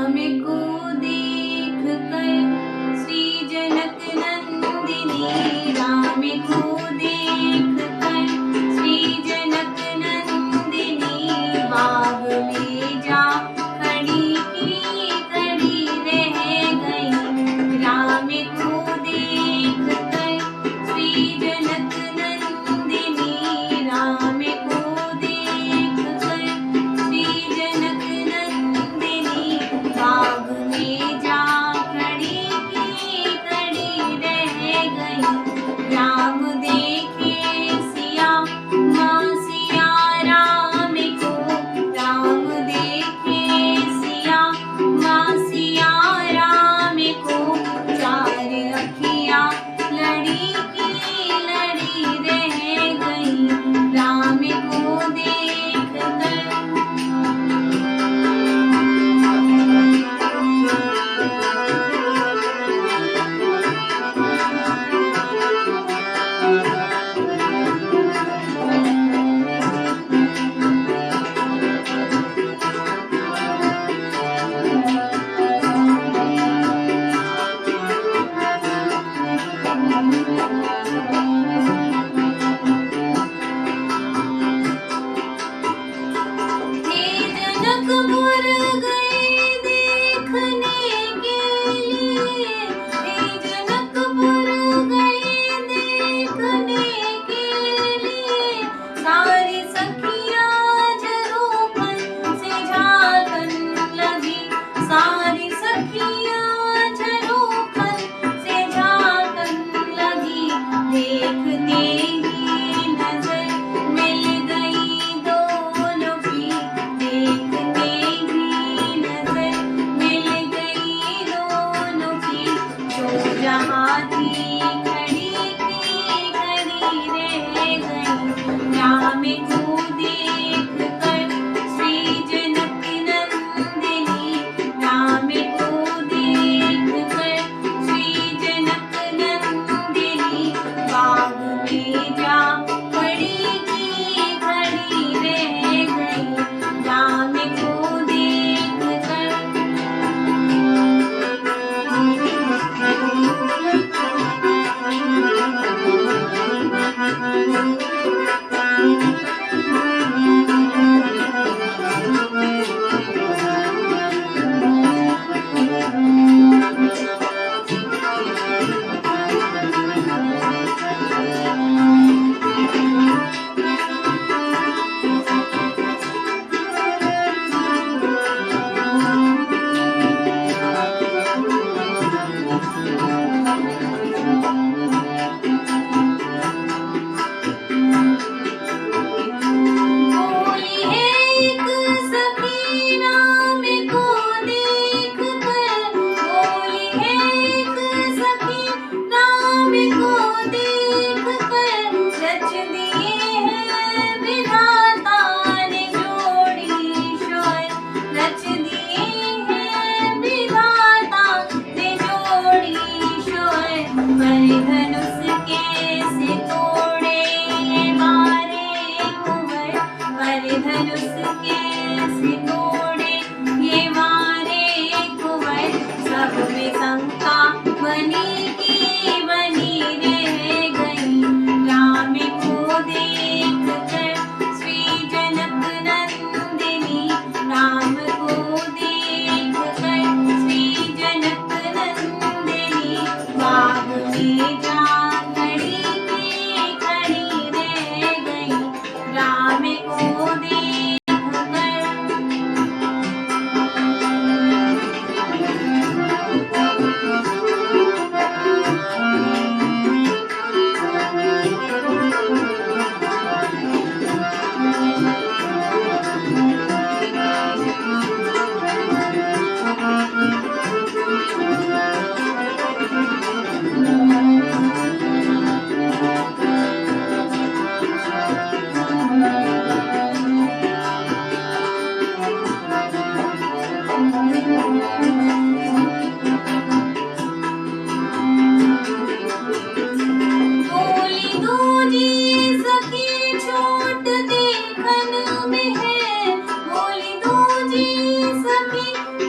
राम को देख कर श्री जनक नंदिनी, राम को देख कर श्री जनक नंदिनी, बाग में जा खड़ी की खड़ी रह गई। राम को देख कर श्री जनक नंदिनी, राम को देख कर श्री जनक नंदिनी, बाग में जा खड़ी की खड़ी रह गई। राम देखे सिया माँ सिया राम को, राम देखे सिया माँ सिया राम को, चार अखियाँ लड़ी की लड़ी रह गई। राम को देख कर जनकपुर गए देखने के लिए, जनकपुर गए देखने के लिए, सारी सखियाँ झरोखन से झांकन लगी, सारी सखियाँ झरोखन से झांकन लगी। देखते ही नजर मिल गई दोनों की, देखते ही नजर मिल गई दोनों की, जो जहाँ थी खड़ी की खड़ी रह गई। राम को देख कर श्री जनक नंदिनी, राम को देख कर श्री जनक नंदिनी, बाग में जा खड़ी की खड़ी रह गई। राम को देख कर बोली है एक सखी राम को देख कर, बोली है एक सखी राम को देख कर, रच दिए हैं विधाता ने जोड़ी ईश्वर, रच दिए हैं विधाता ने जोड़ी ईश्वर। पर धनुष कैसे तोड़े ये मारे कुंवर, पर धनुष कैसे तोड़े ये मारे कुंवर, सब में शंका बनी की बनी रह गई। राम को देख कर श्री जनक नंदिनी, राम को देख कर श्री जनक नंदिनी, बाग में जा खड़ी की खड़ी रह गई। राम को देख कर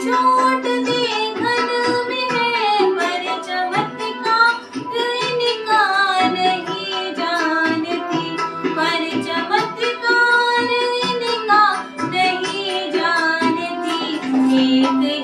छोट एक